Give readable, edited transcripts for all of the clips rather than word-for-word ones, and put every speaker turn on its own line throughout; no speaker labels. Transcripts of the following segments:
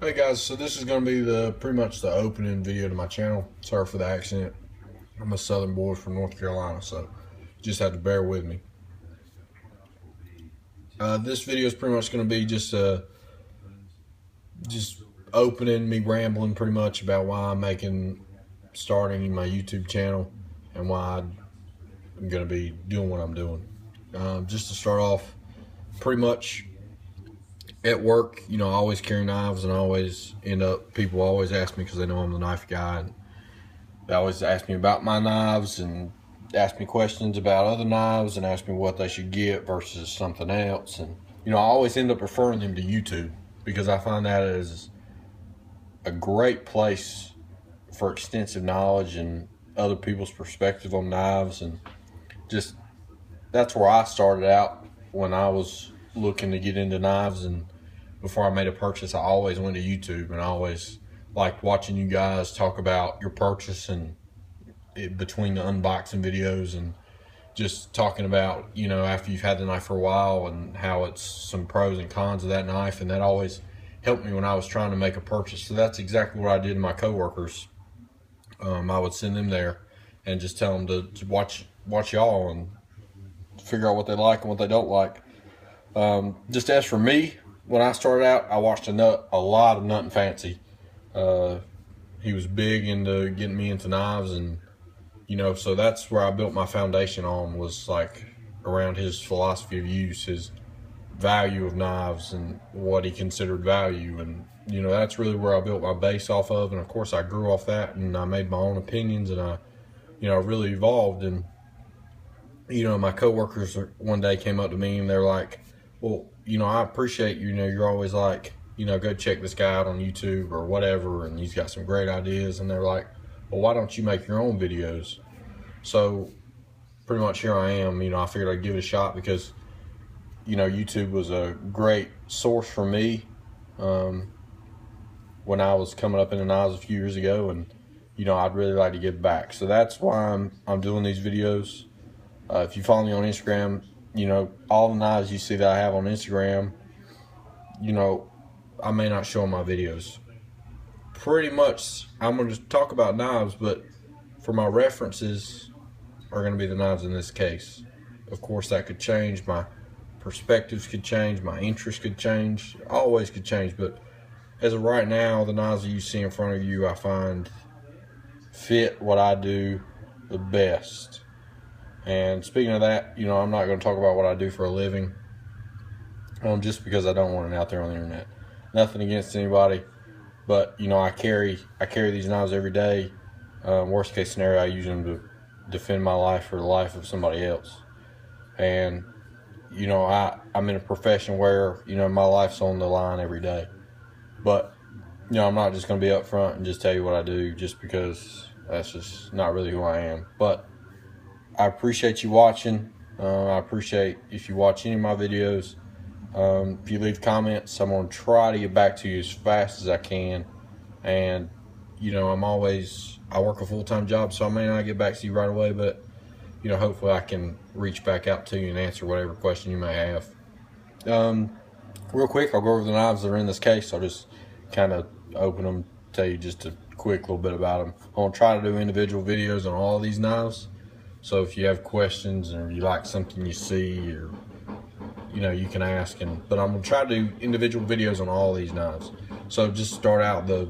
Hey guys, so this is going to be the pretty much the opening video to my channel. Sorry for the accent. I'm a Southern boy from North Carolina, so just have to bear with me. This video is pretty much going to be just opening, me rambling pretty much about why I'm starting my YouTube channel and why I'm going to be doing what I'm doing. Just to start off, pretty much at work, I always carry knives, and I always people always ask me because they know I'm the knife guy. And they always ask me about my knives and ask me questions about other knives and ask me what they should get versus something else. And, I always end up referring them to YouTube because I find that is a great place for extensive knowledge and other people's perspective on knives. And just that's where I started out when I was looking to get into knives. And before I made a purchase, I always went to YouTube, and I always liked watching you guys talk about your purchase and between the unboxing videos and just talking about, after you've had the knife for a while and how it's some pros and cons of that knife. And that always helped me when I was trying to make a purchase. So that's exactly what I did to my coworkers. I would send them there and just tell them to watch y'all and figure out what they like and what they don't like. Just as for me, when I started out, I watched a lot of Nut and Fancy. He was big into getting me into knives, and so that's where I built my foundation on, was like around his philosophy of use, his value of knives and what he considered value. And that's really where I built my base off of. And of course I grew off that, and I made my own opinions, and I really evolved. And my coworkers one day came up to me and they're like, well, I appreciate you're always like, go check this guy out on YouTube or whatever, and he's got some great ideas. And they're like, well, why don't you make your own videos? So pretty much here I am. I figured I'd give it a shot because YouTube was a great source for me when I was coming up in the knives a few years ago, and I'd really like to give back. So that's why I'm doing these videos. If you follow me on Instagram, all the knives you see that I have on Instagram, I may not show in my videos. Pretty much I'm going to talk about knives, but for my references are going to be the knives in this case. Of course that could change, my perspectives could change, my interests could change, always could change, but as of right now, the knives that you see in front of you I find fit what I do the best. And speaking of that, I'm not going to talk about what I do for a living, just because I don't want it out there on the internet. Nothing against anybody, but I carry these knives every day. Worst case scenario, I use them to defend my life or the life of somebody else. And I'm in a profession where my life's on the line every day. But I'm not just going to be up front and just tell you what I do just because that's just not really who I am. But I appreciate you watching. I appreciate if you watch any of my videos. If you leave comments, I'm going to try to get back to you as fast as I can. And I work a full-time job, so I may not get back to you right away, but hopefully I can reach back out to you and answer whatever question you may have. Real quick, I'll go over the knives that are in this case. I'll just kind of open them, tell you just a quick little bit about them. I'm going to try to do individual videos on all of these knives. So if you have questions or you like something you see, or you can ask. But I'm going to try to do individual videos on all these knives. So just to start out, the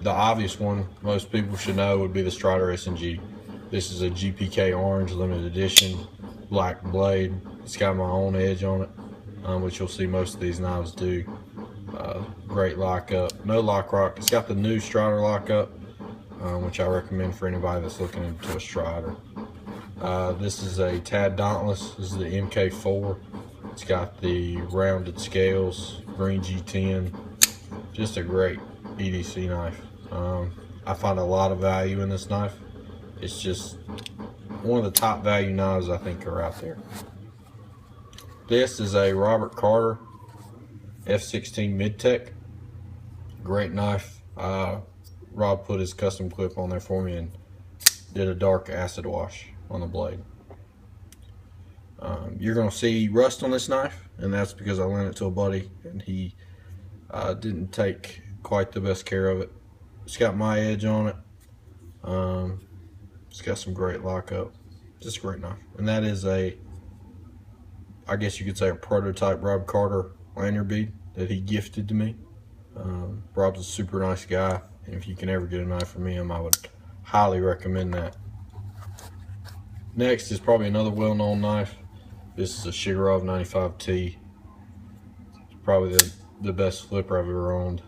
obvious one most people should know would be the Strider S&G. This is a GPK Orange limited edition black blade. It's got my own edge on it, which you'll see most of these knives do. Great lockup, no lock rock. It's got the new Strider lockup, which I recommend for anybody that's looking into a Strider. This is a Tad Dauntless. This is the MK4. It's got the rounded scales, green G10. Just a great EDC knife. I find a lot of value in this knife. It's just one of the top value knives I think are out there. This is a Robert Carter F16 Mid-Tech. Great knife. Rob put his custom clip on there for me and did a dark acid wash on the blade. You're going to see rust on this knife, and that's because I lent it to a buddy and he didn't take quite the best care of it. It's got my edge on it. It's got some great lockup. Just a great knife. And that is a, I guess you could say, a prototype Rob Carter lanyard bead that he gifted to me. Rob's a super nice guy, and if you can ever get a knife from him, I would highly recommend that. Next is probably another well-known knife. This is a Shigarov 95T. It's probably the best flipper I've ever owned.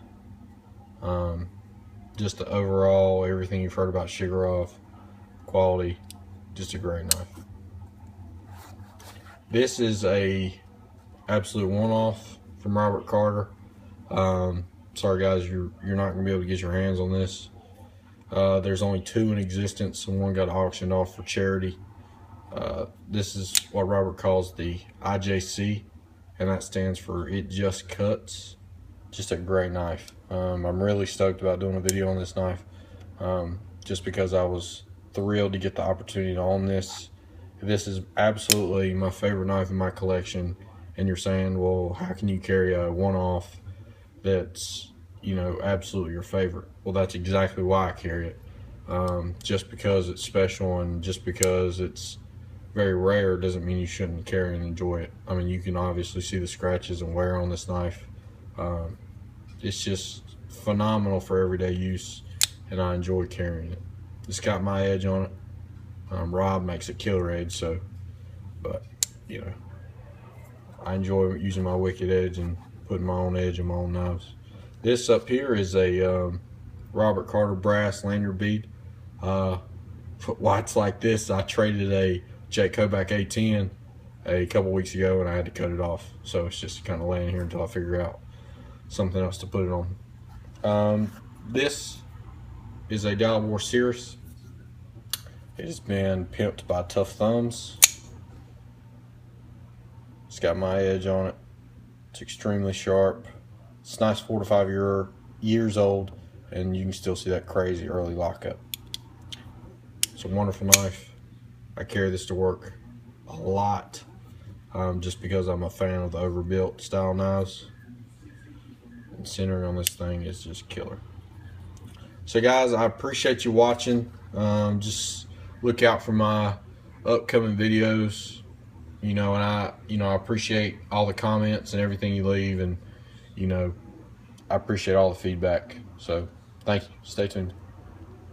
Just the overall, everything you've heard about Shigarov, quality, just a great knife. This is a absolute one-off from Robert Carter. Sorry guys, you're not gonna be able to get your hands on this. There's only 2 in existence, and one got auctioned off for charity. This is what Robert calls the IJC, and that stands for It Just Cuts. Just a great knife. I'm really stoked about doing a video on this knife, just because I was thrilled to get the opportunity to own this. This is absolutely my favorite knife in my collection, and you're saying, well, how can you carry a one-off that's, you know, absolutely your favorite? Well, that's exactly why I carry it. Just because it's special and just because it's very rare doesn't mean you shouldn't carry and enjoy it. I mean, you can obviously see the scratches and wear on this knife. It's just phenomenal for everyday use, and I enjoy carrying it. It's got my edge on it. Rob makes a killer edge, so, but, you know, I enjoy using my wicked edge and putting my own edge in my own knives. This up here is a Robert Carter brass lanyard bead. Why it's like this, I traded a Jake Kobach A10 a couple weeks ago, and I had to cut it off. So it's just kind of laying here until I figure out something else to put it on. This is a Dalibor Cirrus. It has been pimped by Tough Thumbs. It's got my edge on it. It's extremely sharp. It's nice, 4 to 5 years old, and you can still see that crazy early lockup. It's a wonderful knife. I carry this to work a lot, just because I'm a fan of the overbuilt style knives. And centering on this thing is just killer. So guys, I appreciate you watching. Just look out for my upcoming videos. You know, and I appreciate all the comments and everything you leave, and you know, I appreciate all the feedback. So thank you. Stay tuned.